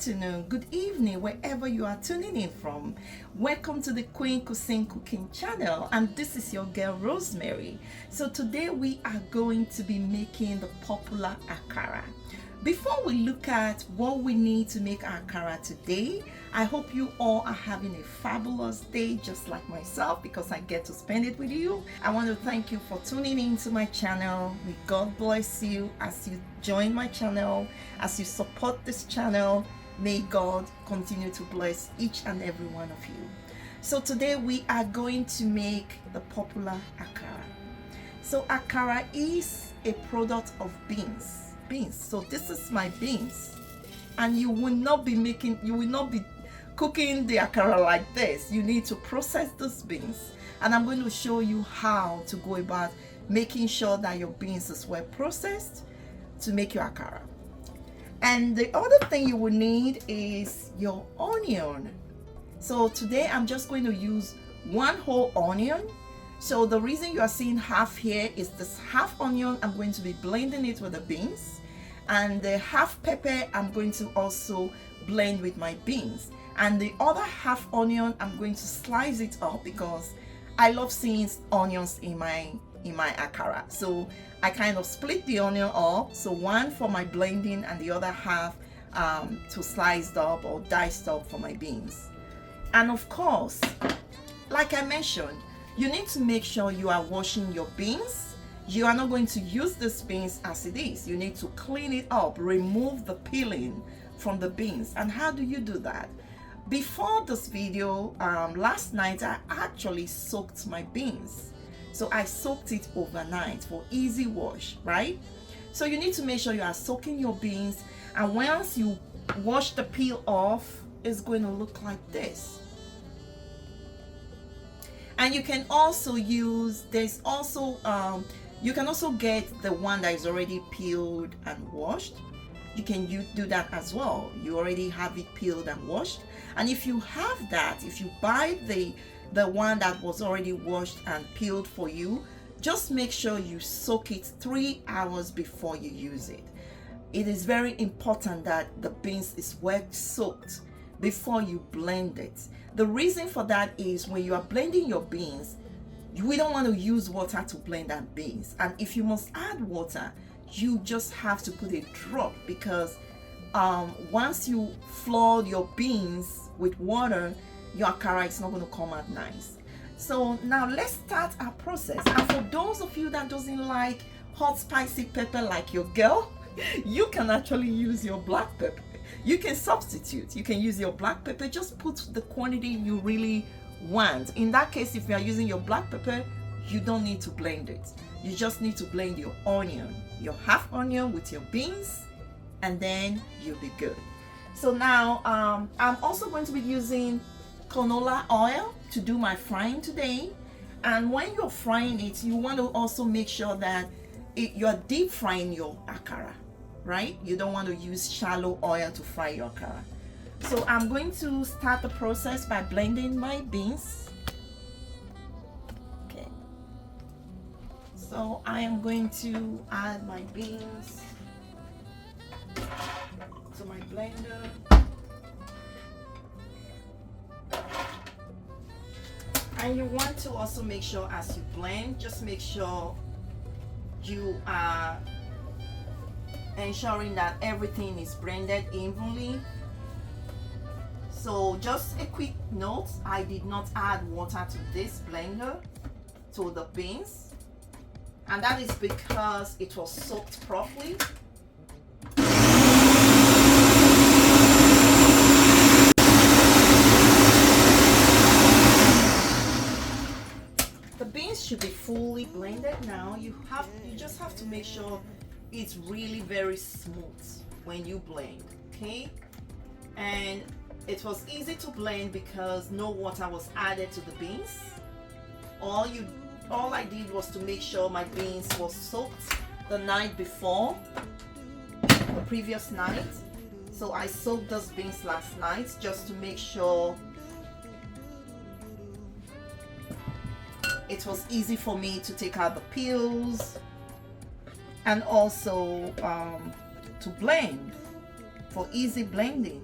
afternoon, good evening, wherever you are tuning in from. Welcome to the Queen Cuisine Cooking channel, and this is your girl Rosemary. So today we are going to be making the popular Akara. Before we look at what we need to make our Akara today, I hope you all are having a fabulous day just like myself because I get to spend it with you. I want to thank you for tuning in to my channel. May God bless you as you join my channel, as you support this channel. May God continue to bless each and every one of you. So today we are going to make the popular Akara. So Akara is a product of beans. So this is my beans, and you will not be cooking the Akara like this. You need to process these beans, and I'm going to show you how to go about making sure that your beans is well processed to make your Akara. And the other thing you will need is your onion. So today I'm just going to use one whole onion. So the reason you are seeing half here is this half onion I'm going to be blending it with the beans, and the half pepper I'm going to also blend with my beans, and the other half onion I'm going to slice it up because I love seeing onions in my Akara. So I kind of split the onion up, so one for my blending and the other half to sliced up or diced up for my beans. And of course, like I mentioned, you need to make sure you are washing your beans. You are not going to use these beans as it is. You need to clean it up, remove the peeling from the beans. And how do you do that? Before this video, last night I actually soaked my beans. So I soaked it overnight for easy wash, right? So you need to make sure you are soaking your beans, and once you wash the peel off, it's going to look like this. And you can also use, you can also get the one that is already peeled and washed. You can do that as well. You already have it peeled and washed. And if you have that, if you buy the one that was already washed and peeled for you, just make sure you soak it 3 hours before you use it. It is very important that the beans is well soaked before you blend it. The reason for that is when you are blending your beans, we don't want to use water to blend our beans. And if you must add water, you just have to put a drop, because once you flood your beans with water, your Akara is not going to come out nice. So now let's start our process. And for those of you that doesn't like hot spicy pepper like your girl, you can actually use your black pepper. You can substitute. You can use your black pepper. Just put the quantity you really want. In that case, if you are using your black pepper, you don't need to blend it. You just need to blend your onion, your half onion with your beans, and then you'll be good. So now I'm also going to be using canola oil to do my frying today. And when you're frying it, you want to also make sure that you're deep frying your Akara, right? You don't want to use shallow oil to fry your Akara. So I'm going to start the process by blending my beans. Okay. So I am going to add my beans to my blender. And you want to also make sure as you blend, just make sure you are ensuring that everything is blended evenly. So just a quick note, I did not add water to this blender, to the beans, and that is because it was soaked properly. The beans should be fully blended now. You just have to make sure it's really very smooth when you blend, okay? And it was easy to blend because no water was added to the beans. All I did was to make sure my beans were soaked the night before, the previous night. So I soaked those beans last night just to make sure it was easy for me to take out the peels and also to blend, for easy blending.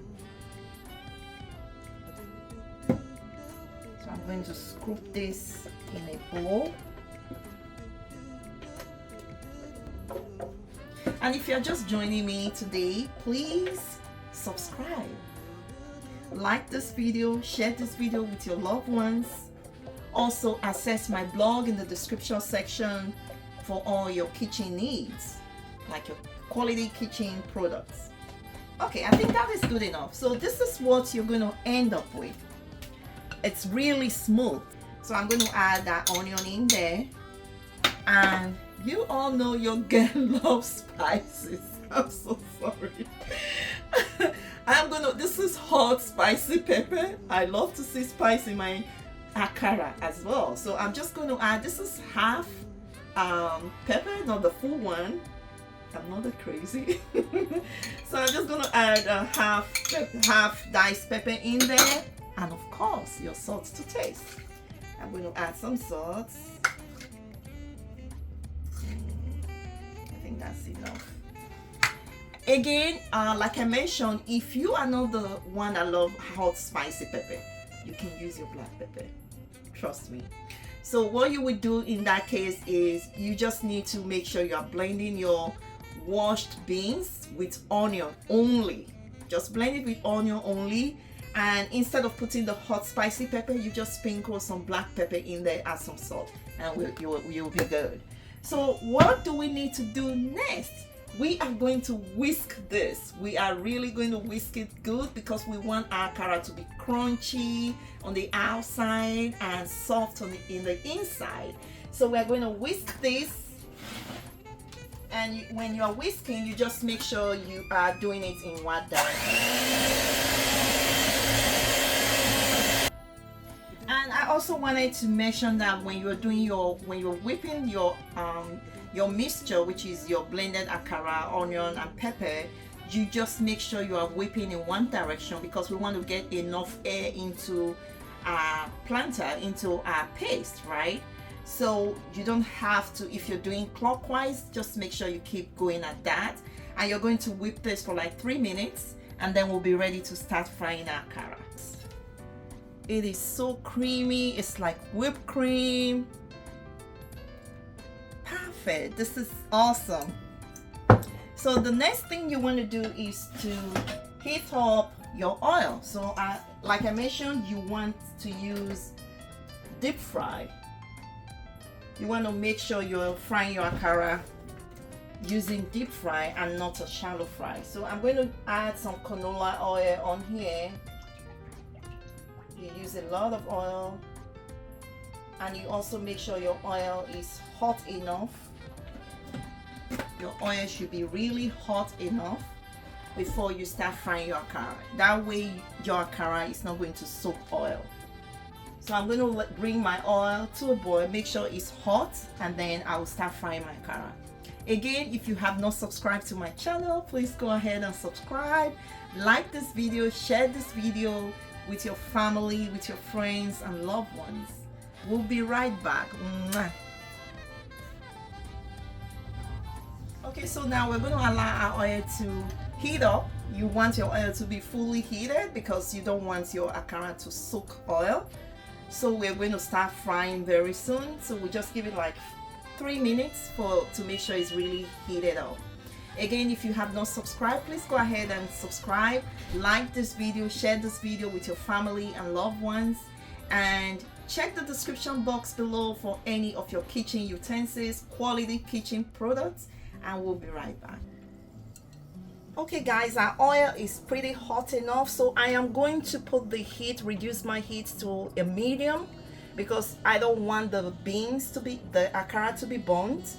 going to scoop this in a bowl. And if you're just joining me today, please subscribe, like this video, share this video with your loved ones. Also access my blog in the description section for all your kitchen needs, like your quality kitchen products. Okay, I think that is good enough. So this is what you're going to end up with. It's really smooth. So I'm going to add that onion in there. And you all know your girl loves spices. I'm so sorry. This is hot spicy pepper. I love to see spice in my akara as well. So I'm just going to add, this is half pepper, not the full one. I'm not that crazy. So I'm just going to add half diced pepper in there. And of course, your salt to taste. I'm going to add some salt. I think that's enough. Again, like I mentioned, if you are not the one that loves hot spicy pepper, you can use your black pepper. Trust me. So what you would do in that case is you just need to make sure you are blending your washed beans with onion only. Just blend it with onion only, and instead of putting the hot spicy pepper, you just sprinkle some black pepper in there, add some salt, and you'll be good. So what do we need to do next? We are going to whisk this. We are really going to whisk it good because we want our akara to be crunchy on the outside and soft in the inside. So we're going to whisk this. And when you are whisking, you just make sure you are doing it in one direction. And I also wanted to mention that when you're whipping your mixture, which is your blended akara, onion and pepper, you just make sure you are whipping in one direction because we want to get enough air into our planter, into our paste, right? So you don't have to, if you're doing clockwise, just make sure you keep going at that. And you're going to whip this for like 3 minutes, and then we'll be ready to start frying our akara. It is so creamy. It's like whipped cream. Perfect. This is awesome. So the next thing you want to do is to heat up your oil. So like I mentioned, you want to use deep fry. You want to make sure you're frying your akara using deep fry and not a shallow fry. So I'm going to add some canola oil on here. You use a lot of oil, and you also make sure your oil is hot enough. Your oil should be really hot enough before you start frying your akara. That way your akara is not going to soak oil. So I'm going to bring my oil to a boil, make sure it's hot, and then I will start frying my akara. Again, if you have not subscribed to my channel, please go ahead and subscribe. Like this video, share this video with your family, with your friends and loved ones. We'll be right back. Mwah. Okay, so now we're going to allow our oil to heat up. You want your oil to be fully heated because you don't want your akara to soak oil. So we're going to start frying very soon. So we just give it like 3 minutes to make sure it's really heated up. Again, if you have not subscribed, please go ahead and subscribe, like this video, share this video with your family and loved ones, and check the description box below for any of your kitchen utensils, quality kitchen products, and we'll be right back. Okay guys, our oil is pretty hot enough, so I am going to reduce my heat to a medium because I don't want the akara to be burnt.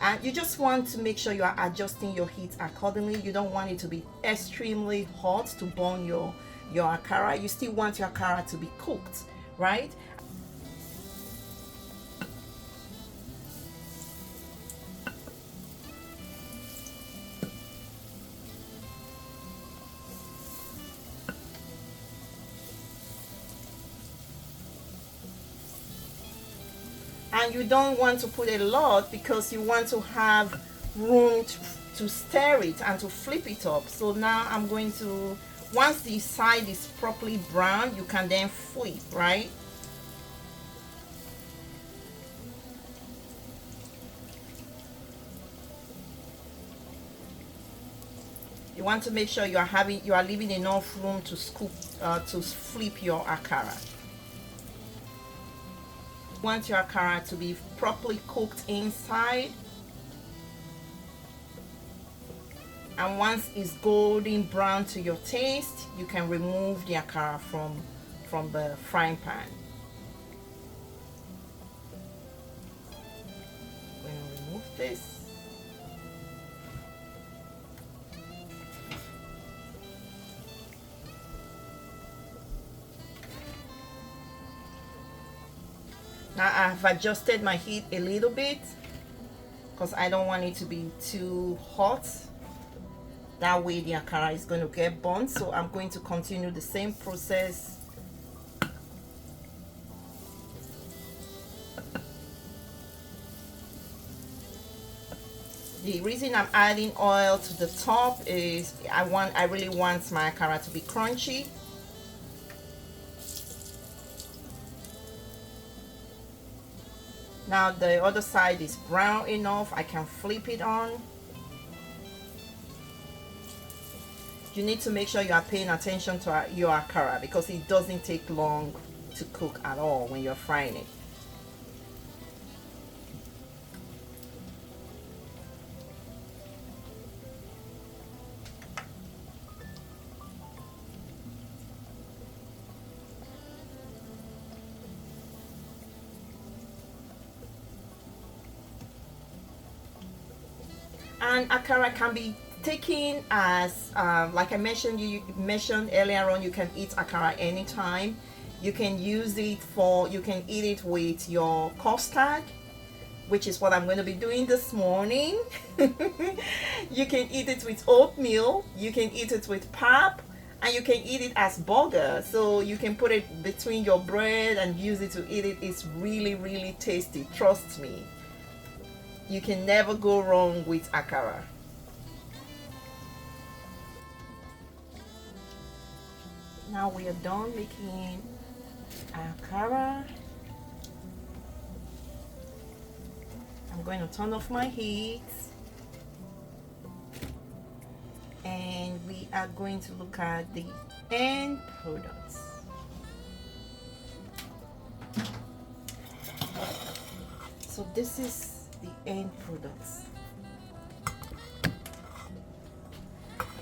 And you just want to make sure you are adjusting your heat accordingly. You don't want it to be extremely hot to burn your akara. You still want your akara to be cooked, right? And you don't want to put a lot because you want to have room to stir it and to flip it up. So now I'm going to, once the side is properly brown, you can then flip, right? You want to make sure you are leaving enough room to scoop to flip your akara. You want your akara to be properly cooked inside, and once it's golden brown to your taste, you can remove the akara from the frying pan. I'm going to remove this. Now I've adjusted my heat a little bit because I don't want it to be too hot. That way the akara is going to get burnt. So I'm going to continue the same process. The reason I'm adding oil to the top is I really want my akara to be crunchy. Now the other side is brown enough, I can flip it on. You need to make sure you are paying attention to your akara because it doesn't take long to cook at all when you're frying it. And akara can be taken as like I mentioned, you mentioned earlier on, you can eat akara anytime. You can use it you can eat it with your custard, which is what I'm going to be doing this morning. You can eat it with oatmeal, you can eat it with pap, and you can eat it as burger. So you can put it between your bread and use it to eat it. It's really, really tasty, trust me. You can never go wrong with akara. Now we are done making akara. I'm going to turn off my heat and we are going to look at the end products. So this is the end products.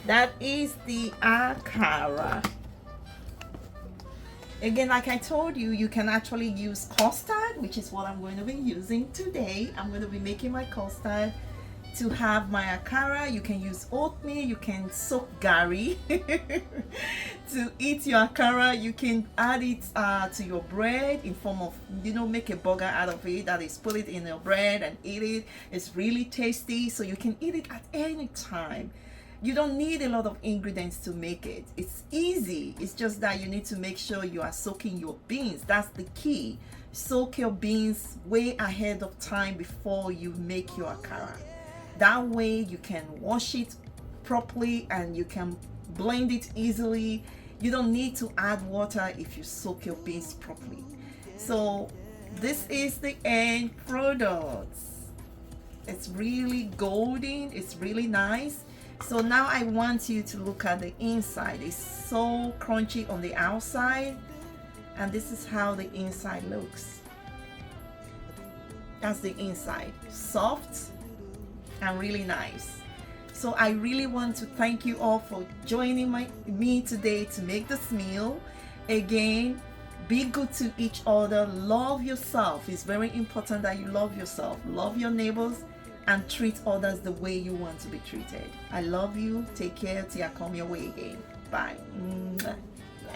That is the akara. Again, like I told you, you can actually use custard, which is what I'm going to be using today. I'm going to be making my custard to have my akara. You can use oatmeal, you can soak gari to eat your akara. You can add it to your bread in form of, make a burger out of it. That is, put it in your bread and eat it. It's really tasty, so you can eat it at any time. You don't need a lot of ingredients to make it. It's easy. It's just that you need to make sure you are soaking your beans. That's the key. Soak your beans way ahead of time before you make your akara. That way you can wash it properly and you can blend it easily. You don't need to add water if you soak your beans properly. So this is the end product. It's really golden. It's really nice. So now I want you to look at the inside. It's so crunchy on the outside, and this is how the inside looks. That's the inside, soft and really nice. So I really want to thank you all for joining me today to make this meal. Again, be good to each other, love yourself. It's very important that you love yourself, love your neighbors, and treat others the way you want to be treated. I love you. Take care till I come your way again. Bye.